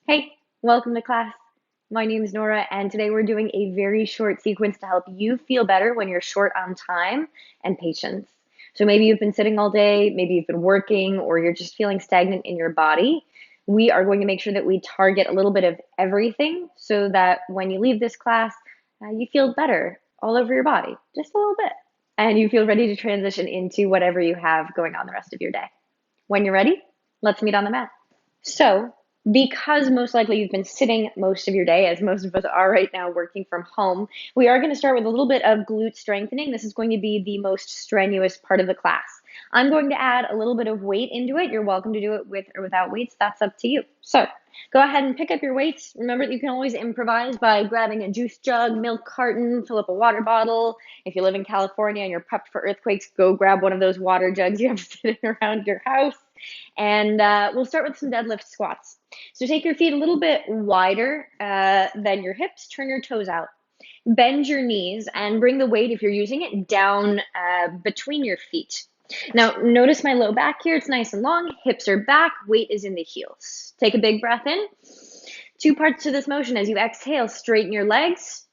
Hey, welcome to class. My name is Nora, and today we're doing a very short sequence to help you feel better when you're short on time and patience. So maybe you've been sitting all day, maybe you've been working, or you're just feeling stagnant in your body. We are going to make sure that we target a little bit of everything so that when you leave this class, you feel better all over your body, just a little bit, and you feel ready to transition into whatever you have going on the rest of your day. When you're ready, let's meet on the mat. So, because most likely you've been sitting most of your day, as most of us are right now working from home, we are going to start with a little bit of glute strengthening. This is going to be the most strenuous part of the class. I'm going to add a little bit of weight into it. You're welcome to do it with or without weights. That's up to you. So, go ahead and pick up your weights. Remember that you can always improvise by grabbing a juice jug, milk carton, fill up a water bottle. If you live in California and you're prepped for earthquakes, go grab one of those water jugs you have sitting around your house. And we'll start with some deadlift squats. So take your feet a little bit wider than your hips, turn your toes out. Bend your knees and bring the weight, if you're using it, down between your feet. Now, notice my low back here. It's nice and long. Hips are back. Weight is in the heels. Take a big breath in. Two parts to this motion. As you exhale, straighten your legs.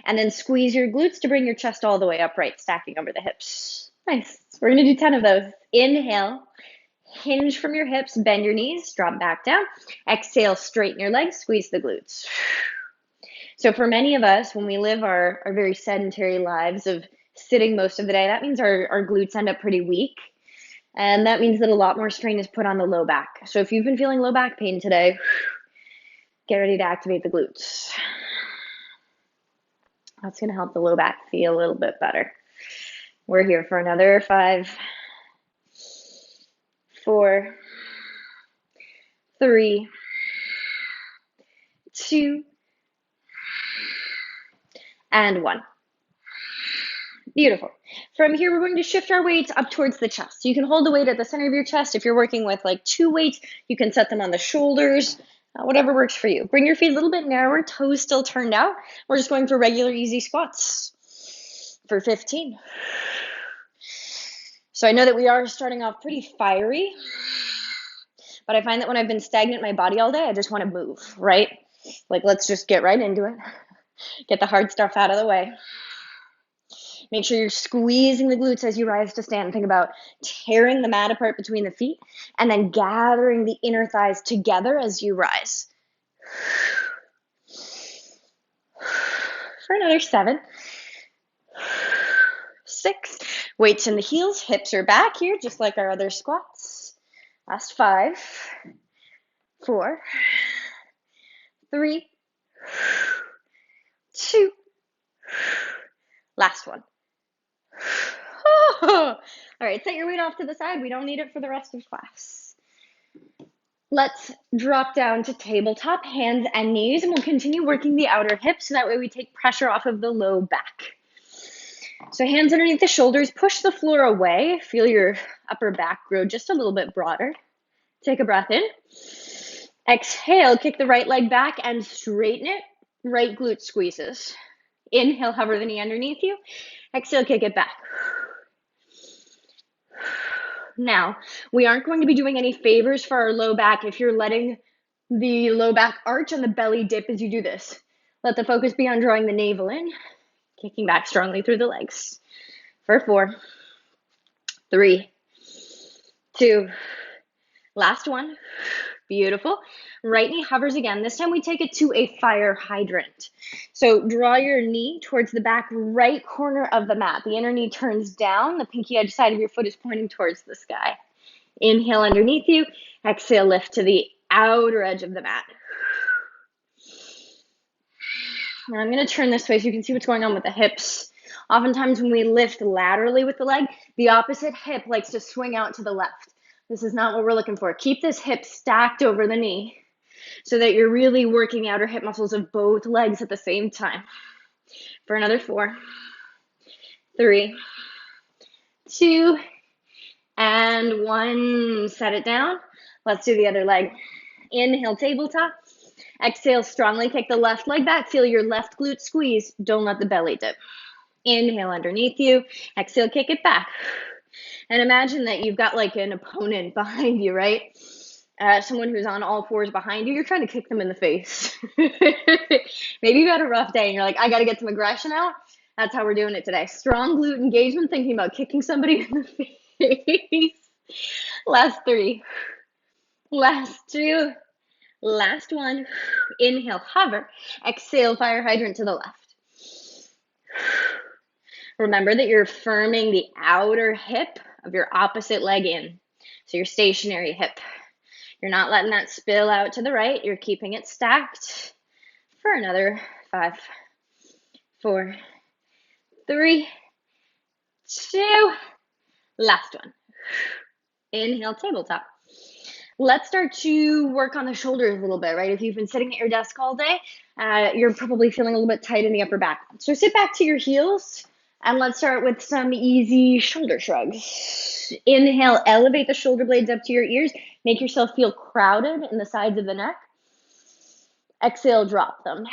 And then squeeze your glutes to bring your chest all the way upright, stacking over the hips. Nice. We're going to do 10 of those. Inhale. Hinge from your hips, bend your knees, drop back down. Exhale, straighten your legs, squeeze the glutes. So for many of us, when we live our very sedentary lives of sitting most of the day, that means our glutes end up pretty weak. And that means that a lot more strain is put on the low back. So if you've been feeling low back pain today, get ready to activate the glutes. That's going to help the low back feel a little bit better. We're here for another 5, 4, 3, 2, and 1. Beautiful. From here, we're going to shift our weights up towards the chest. So you can hold the weight at the center of your chest. If you're working with like 2 weights, you can set them on the shoulders, whatever works for you. Bring your feet a little bit narrower, toes still turned out. We're just going for regular easy squats for 15. So I know that we are starting off pretty fiery, but I find that when I've been stagnant in my body all day, I just want to move, right? Like, let's just get right into it. Get the hard stuff out of the way. Make sure you're squeezing the glutes as you rise to stand. Think about tearing the mat apart between the feet and then gathering the inner thighs together as you rise. For another 7, 6. Weights in the heels, hips are back here, just like our other squats. Last 5, 4, 3, 2. Last one. All right, set your weight off to the side. We don't need it for the rest of class. Let's drop down to tabletop, hands and knees, and we'll continue working the outer hips so that way we take pressure off of the low back. So hands underneath the shoulders, push the floor away. Feel your upper back grow just a little bit broader. Take a breath in. Exhale, kick the right leg back and straighten it. Right glute squeezes. Inhale, hover the knee underneath you. Exhale, kick it back. Now, we aren't going to be doing any favors for our low back if you're letting the low back arch and the belly dip as you do this. Let the focus be on drawing the navel in, kicking back strongly through the legs. For 4, 3, 2, last one. Beautiful. Right knee hovers again. This time we take it to a fire hydrant. So draw your knee towards the back right corner of the mat. The inner knee turns down. The pinky edge side of your foot is pointing towards the sky. Inhale underneath you. Exhale, lift to the outer edge of the mat. Now I'm going to turn this way so you can see what's going on with the hips. Oftentimes when we lift laterally with the leg, the opposite hip likes to swing out to the left. This is not what we're looking for. Keep this hip stacked over the knee so that you're really working outer hip muscles of both legs at the same time. For another 4, 3, 2, and 1. Set it down. Let's do the other leg. Inhale, tabletop. Exhale, strongly kick the left leg back. Feel your left glute squeeze. Don't let the belly dip. Inhale underneath you. Exhale, kick it back. And imagine that you've got like an opponent behind you, right? someone who's on all fours behind you, you're trying to kick them in the face. Maybe you had a rough day and you're like, I got to get some aggression out. That's how we're doing it today. Strong glute engagement, thinking about kicking somebody in the face. Last 3. Last 2. Last 1. Inhale, hover. Exhale, fire hydrant to the left. Remember that you're firming the outer hip of your opposite leg in. So your stationary hip. You're not letting that spill out to the right. You're keeping it stacked for another 5, 4, 3, 2. Last 1. Inhale, tabletop. Let's start to work on the shoulders a little bit, right? If you've been sitting at your desk all day, you're probably feeling a little bit tight in the upper back. So sit back to your heels, and let's start with some easy shoulder shrugs. Inhale, elevate the shoulder blades up to your ears. Make yourself feel crowded in the sides of the neck. Exhale, drop them.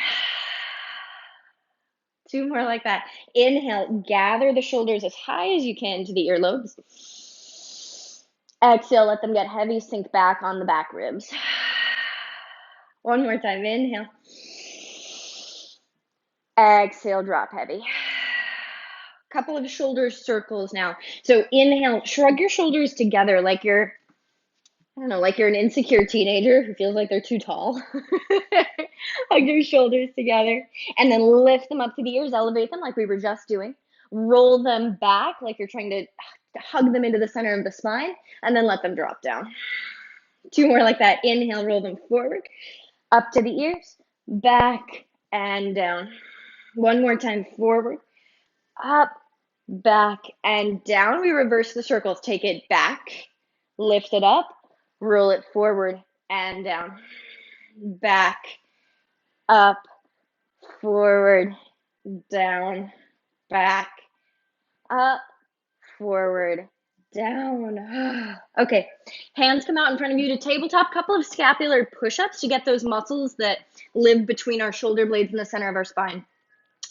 2 more like that. Inhale, gather the shoulders as high as you can to the earlobes. Exhale, let them get heavy, sink back on the back ribs. 1 more time, inhale. Exhale, drop heavy. Couple of shoulder circles now. So inhale, shrug your shoulders together like you're, I don't know, like you're an insecure teenager who feels like they're too tall. Hug your shoulders together and then lift them up to the ears, elevate them like we were just doing. Roll them back like you're trying to hug them into the center of the spine, and then let them drop down. 2 more like that. Inhale, roll them forward, up to the ears, back and down. 1 more time, forward, up, back, and down. We reverse the circles. Take it back, lift it up, roll it forward and down. Back, up, forward, down, back, up, forward, down. Okay, hands come out in front of you to tabletop. Couple of scapular push-ups to get those muscles that live between our shoulder blades in the center of our spine.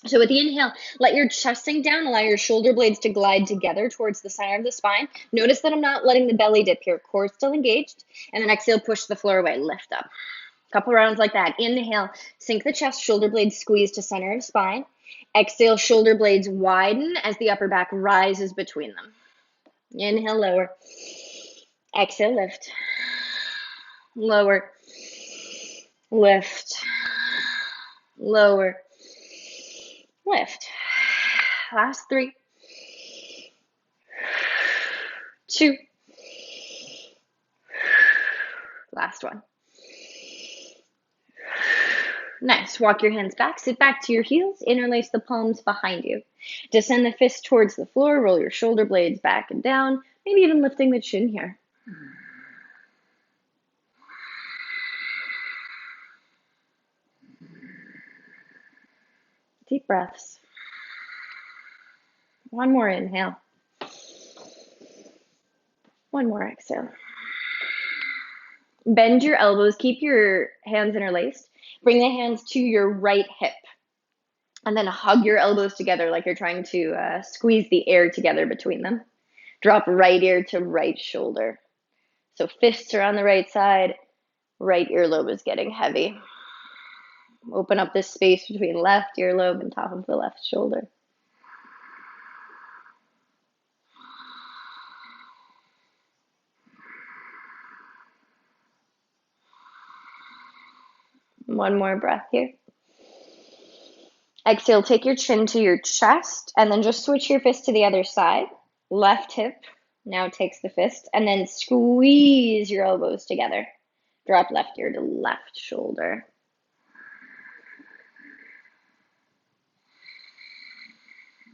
So with the inhale, let your chest sink down, allow your shoulder blades to glide together towards the center of the spine. Notice that I'm not letting the belly dip here, core still engaged. And then exhale, push the floor away, lift up. Couple rounds like that. Inhale, sink the chest, shoulder blades squeeze to center of spine. Exhale, shoulder blades widen as the upper back rises between them. Inhale, lower. Exhale, lift. Lower. Lift. Lower. Lift. Last 3. 2. Last 1. Nice. Walk your hands back. Sit back to your heels. Interlace the palms behind you. Descend the fist towards the floor. Roll your shoulder blades back and down. Maybe even lifting the chin here. Deep breaths. 1 more inhale. 1 more exhale. Bend your elbows. Keep your hands interlaced. Bring the hands to your right hip. And then hug your elbows together like you're trying to squeeze the air together between them. Drop right ear to right shoulder. So fists are on the right side. Right earlobe is getting heavy. Open up this space between left earlobe and top of the left shoulder. One more breath here. Exhale, take your chin to your chest and then just switch your fist to the other side. Left hip now takes the fist and then squeeze your elbows together. Drop left ear to left shoulder.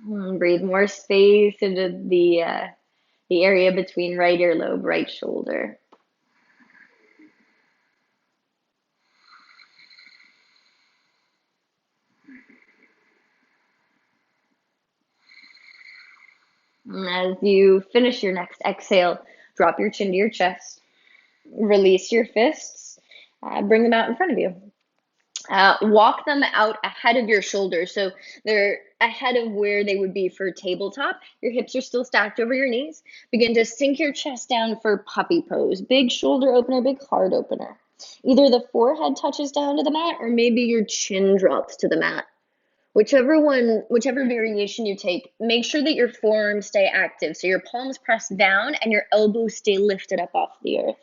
Breathe more space into the area between right earlobe, right shoulder. And as you finish your next exhale, drop your chin to your chest. Release your fists. Bring them out in front of you. Walk them out ahead of your shoulders. So they're ahead of where they would be for tabletop. Your hips are still stacked over your knees. Begin to sink your chest down for puppy pose. Big shoulder opener, big heart opener. Either the forehead touches down to the mat or maybe your chin drops to the mat. Whichever variation you take, make sure that your forearms stay active. So your palms press down and your elbows stay lifted up off the earth.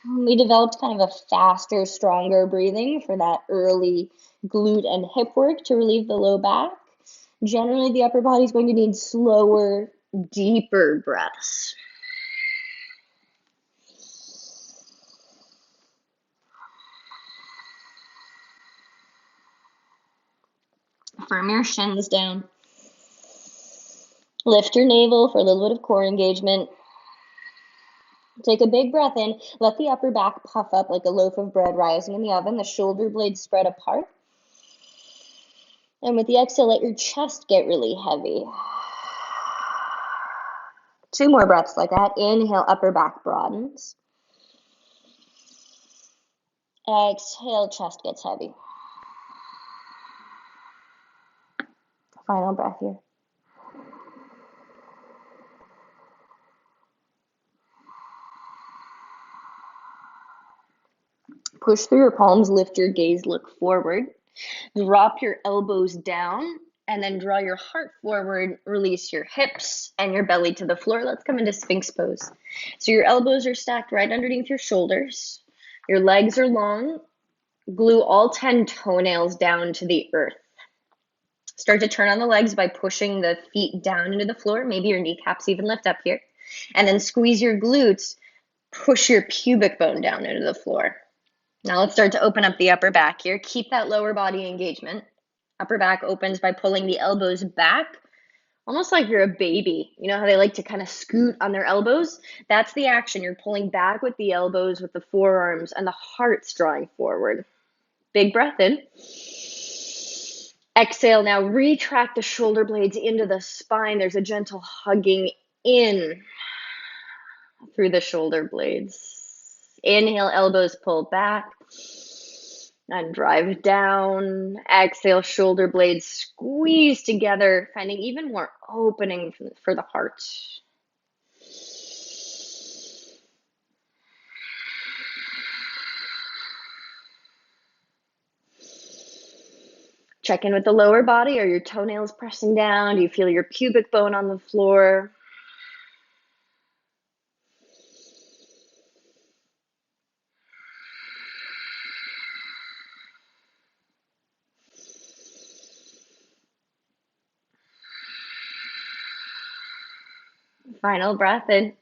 We developed kind of a faster, stronger breathing for that early glute and hip work to relieve the low back. Generally, the upper body is going to need slower, deeper breaths. Firm your shins down. Lift your navel for a little bit of core engagement. Take a big breath in. Let the upper back puff up like a loaf of bread rising in the oven. The shoulder blades spread apart. And with the exhale, let your chest get really heavy. 2 more breaths like that. Inhale, upper back broadens. Exhale, chest gets heavy. Final breath here. Push through your palms, lift your gaze, look forward. Drop your elbows down and then draw your heart forward, release your hips and your belly to the floor. Let's come into Sphinx Pose. So your elbows are stacked right underneath your shoulders. Your legs are long. Glue all 10 toenails down to the earth. Start to turn on the legs by pushing the feet down into the floor. Maybe your kneecaps even lift up here. And then squeeze your glutes. Push your pubic bone down into the floor. Now let's start to open up the upper back here. Keep that lower body engagement. Upper back opens by pulling the elbows back, almost like you're a baby. You know how they like to kind of scoot on their elbows? That's the action. You're pulling back with the elbows, with the forearms, and the heart's drawing forward. Big breath in. Exhale, now retract the shoulder blades into the spine. There's a gentle hugging in through the shoulder blades. Inhale, elbows pull back and drive down. Exhale, shoulder blades squeeze together, finding even more opening for the heart. Check in with the lower body. Are your toenails pressing down? Do you feel your pubic bone on the floor? Final breath in.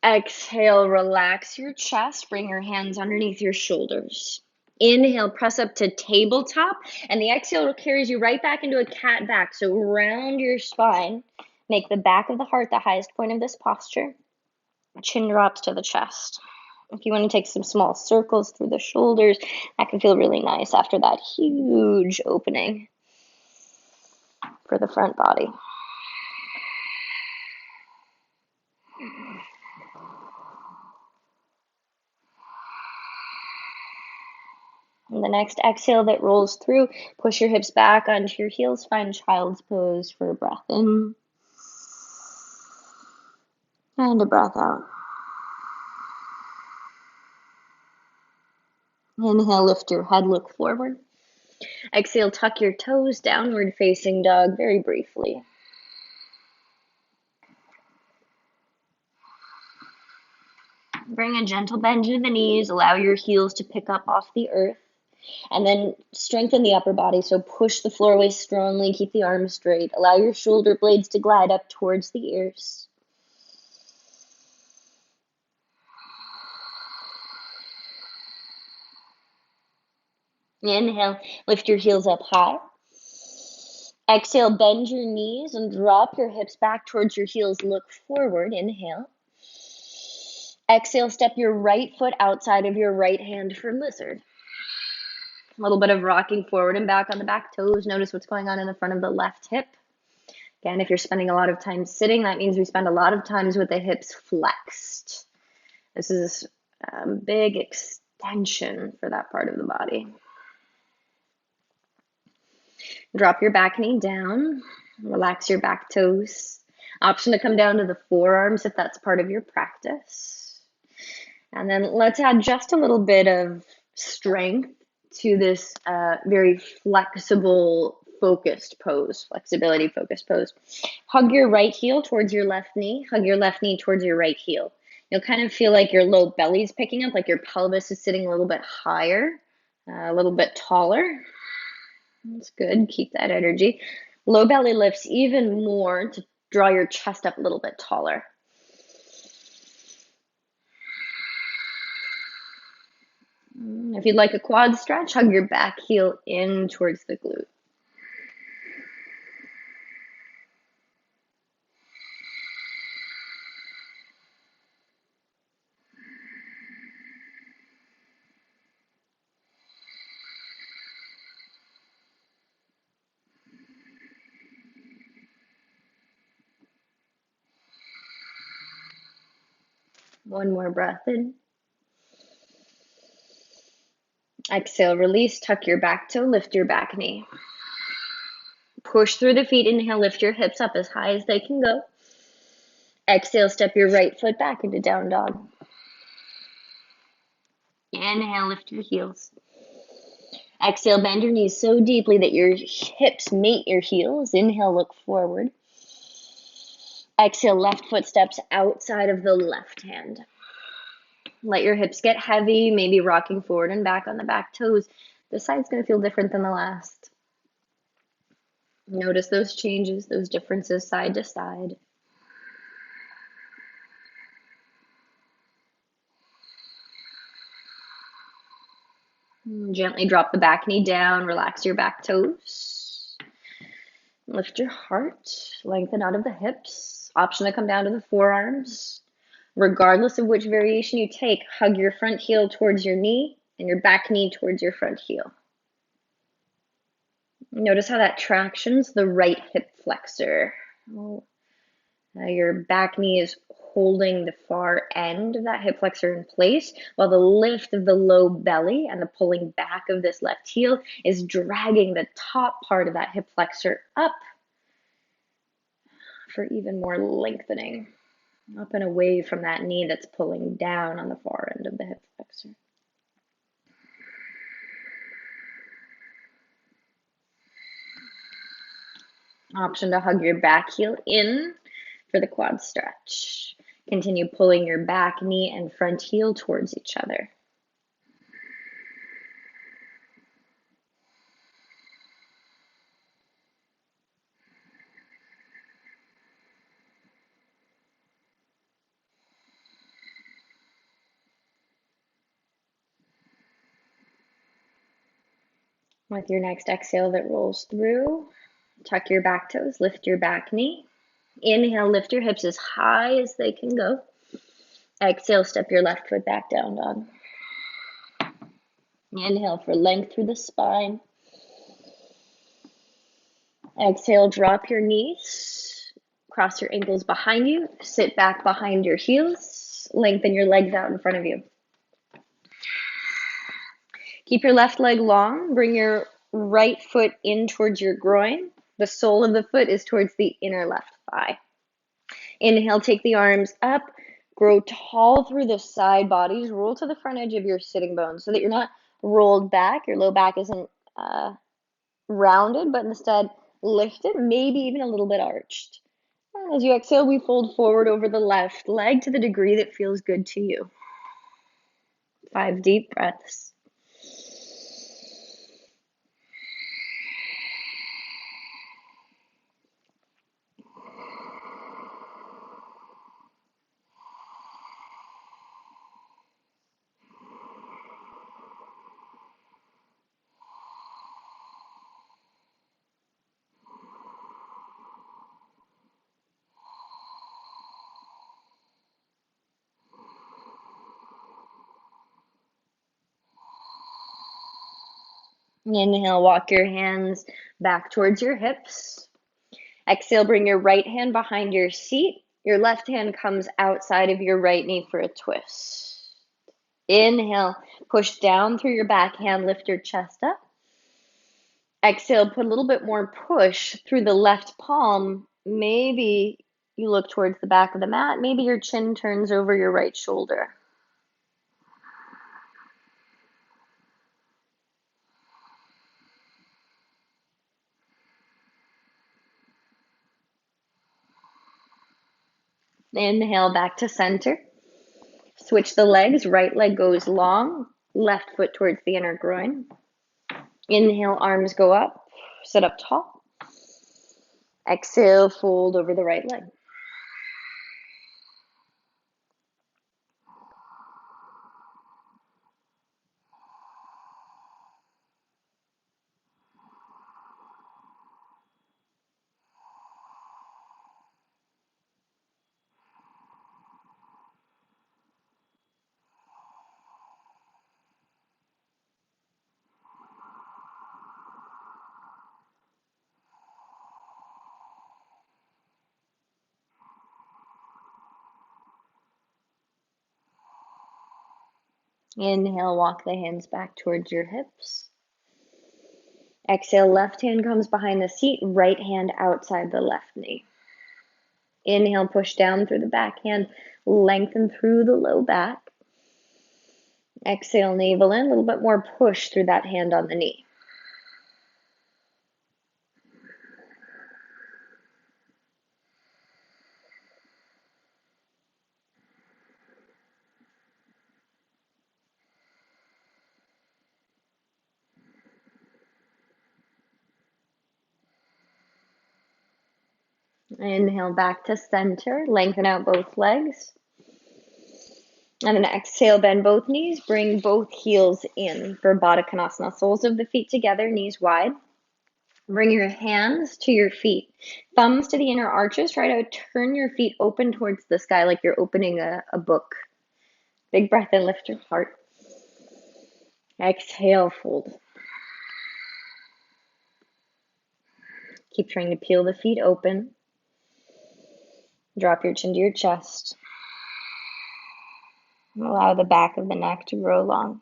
Exhale, relax your chest. Bring your hands underneath your shoulders. Inhale, press up to tabletop, and the exhale carries you right back into a cat back. So round your spine. Make the back of the heart the highest point of this posture. Chin drops to the chest. If you want to take some small circles through the shoulders, that can feel really nice after that huge opening for the front body. And the next exhale that rolls through, push your hips back onto your heels, find child's pose for a breath in. And a breath out. Inhale, lift your head, look forward. Exhale, tuck your toes, downward facing dog very briefly. Bring a gentle bend to the knees, allow your heels to pick up off the earth. And then strengthen the upper body, so push the floor away strongly, keep the arms straight. Allow your shoulder blades to glide up towards the ears. Inhale, lift your heels up high. Exhale, bend your knees and drop your hips back towards your heels. Look forward, inhale. Exhale, step your right foot outside of your right hand for lizard. A little bit of rocking forward and back on the back toes. Notice what's going on in the front of the left hip. Again, if you're spending a lot of time sitting, that means we spend a lot of times with the hips flexed. This is a big extension for that part of the body. Drop your back knee down, relax your back toes. Option to come down to the forearms if that's part of your practice. And then let's add just a little bit of strength to this very flexible, focused pose, flexibility focused pose. Hug your right heel towards your left knee, hug your left knee towards your right heel. You'll kind of feel like your low belly is picking up, like your pelvis is sitting a little bit higher, a little bit taller. That's good. Keep that energy. Low belly lifts even more to draw your chest up a little bit taller. If you'd like a quad stretch, hug your back heel in towards the glute. One more breath in. Exhale, release, tuck your back toe, lift your back knee. Push through the feet, inhale, lift your hips up as high as they can go. Exhale, step your right foot back into down dog. Inhale, lift your heels. Exhale, bend your knees so deeply that your hips mate your heels. Inhale, look forward. Exhale, left foot steps outside of the left hand. Let your hips get heavy, maybe rocking forward and back on the back toes. This side's going to feel different than the last. Notice those changes, those differences side to side. Gently drop the back knee down, relax your back toes. Lift your heart, lengthen out of the hips. Option to come down to the forearms. Regardless of which variation you take, hug your front heel towards your knee and your back knee towards your front heel. Notice how that tractions the right hip flexor. Your back knee is holding the far end of that hip flexor in place, while the lift of the low belly and the pulling back of this left heel is dragging the top part of that hip flexor up for even more lengthening. Up and away from that knee that's pulling down on the far end of the hip flexor. Option to hug your back heel in for the quad stretch. Continue pulling your back knee and front heel towards each other. With your next exhale that rolls through, tuck your back toes, lift your back knee. Inhale, lift your hips as high as they can go. Exhale, step your left foot back down, dog. Inhale for length through the spine. Exhale, drop your knees, cross your ankles behind you, sit back behind your heels, lengthen your legs out in front of you. Keep your left leg long, bring your right foot in towards your groin. The sole of the foot is towards the inner left thigh. Inhale, take the arms up, grow tall through the side bodies, roll to the front edge of your sitting bones so that you're not rolled back, your low back isn't rounded, but instead lifted, maybe even a little bit arched. And as you exhale, we fold forward over the left leg to the degree that feels good to you. 5 deep breaths. Inhale, walk your hands back towards your hips. Exhale, bring your right hand behind your seat. Your left hand comes outside of your right knee for a twist. Inhale, push down through your back hand, lift your chest up. Exhale, put a little bit more push through the left palm. Maybe you look towards the back of the mat. Maybe your chin turns over your right shoulder. Inhale back to center. Switch the legs. Right leg goes long. Left foot towards the inner groin. Inhale, arms go up. Sit up tall. Exhale, fold over the right leg. Inhale, walk the hands back towards your hips. Exhale, left hand comes behind the seat, right hand outside the left knee. Inhale, push down through the back hand, lengthen through the low back. Exhale, navel in, a little bit more push through that hand on the knee. Inhale back to center, lengthen out both legs. And then exhale, bend both knees, bring both heels in for Baddha Konasana. Soles of the feet together, knees wide. Bring your hands to your feet, thumbs to the inner arches. Try to turn your feet open towards the sky like you're opening a book. Big breath in, lift your heart. Exhale, fold. Keep trying to peel the feet open. Drop your chin to your chest. Allow the back of the neck to grow long.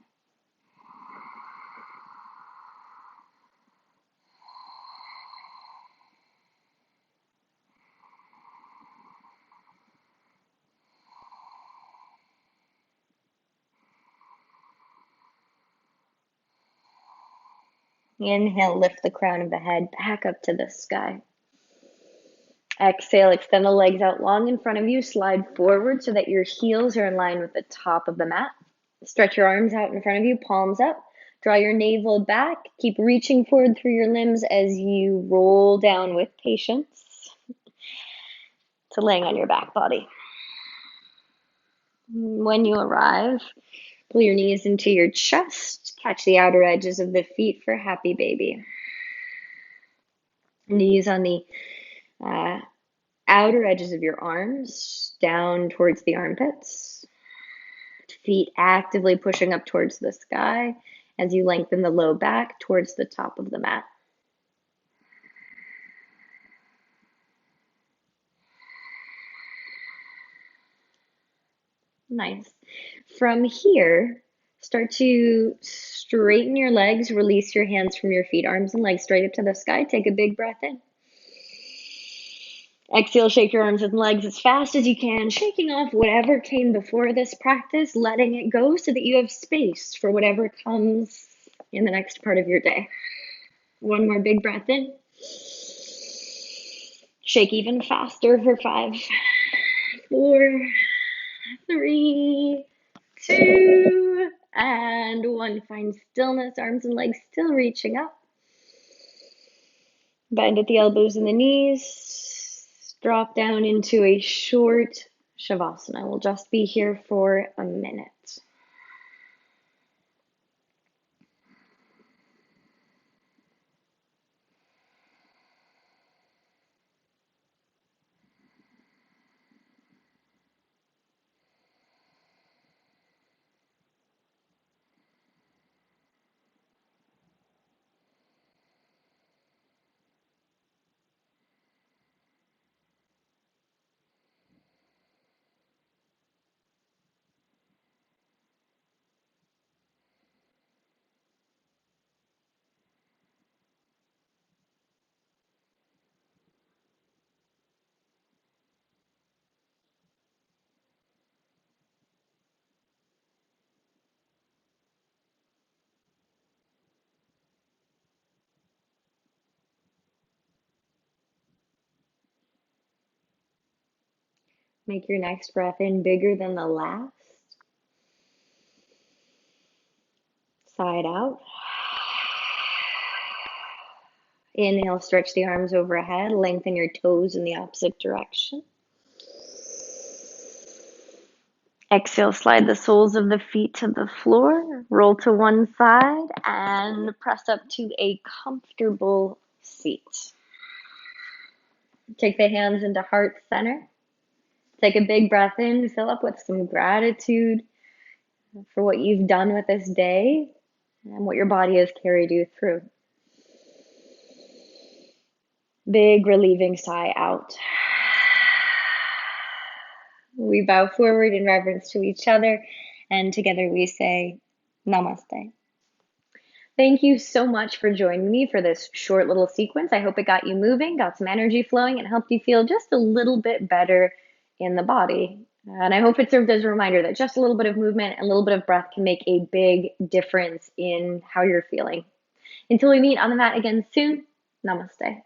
Inhale, lift the crown of the head back up to the sky. Exhale, extend the legs out long in front of you. Slide forward so that your heels are in line with the top of the mat. Stretch your arms out in front of you, palms up. Draw your navel back. Keep reaching forward through your limbs as you roll down with patience to laying on your back body. When you arrive, pull your knees into your chest. Catch the outer edges of the feet for happy baby. Knees on the outer edges of your arms, down towards the armpits. Feet actively pushing up towards the sky as you lengthen the low back towards the top of the mat. Nice. From here, start to straighten your legs, release your hands from your feet, arms and legs straight up to the sky. Take a big breath in. Exhale, shake your arms and legs as fast as you can, shaking off whatever came before this practice, letting it go so that you have space for whatever comes in the next part of your day. One more big breath in. Shake even faster for 5, 4, 3, 2, and 1. Find stillness, arms and legs still reaching up. Bend at the elbows and the knees. Drop down into a short Shavasana. We'll just be here for a minute. Make your next breath in bigger than the last. Side out. Inhale, stretch the arms overhead, lengthen your toes in the opposite direction. Exhale, slide the soles of the feet to the floor, roll to one side, and press up to a comfortable seat. Take the hands into heart center. Take a big breath in, fill up with some gratitude for what you've done with this day and what your body has carried you through. Big relieving sigh out. We bow forward in reverence to each other, and together we say, Namaste. Thank you so much for joining me for this short little sequence. I hope it got you moving, got some energy flowing, and helped you feel just a little bit better in the body. And I hope it served as a reminder that just a little bit of movement and a little bit of breath can make a big difference in how you're feeling. Until we meet on the mat again soon, namaste.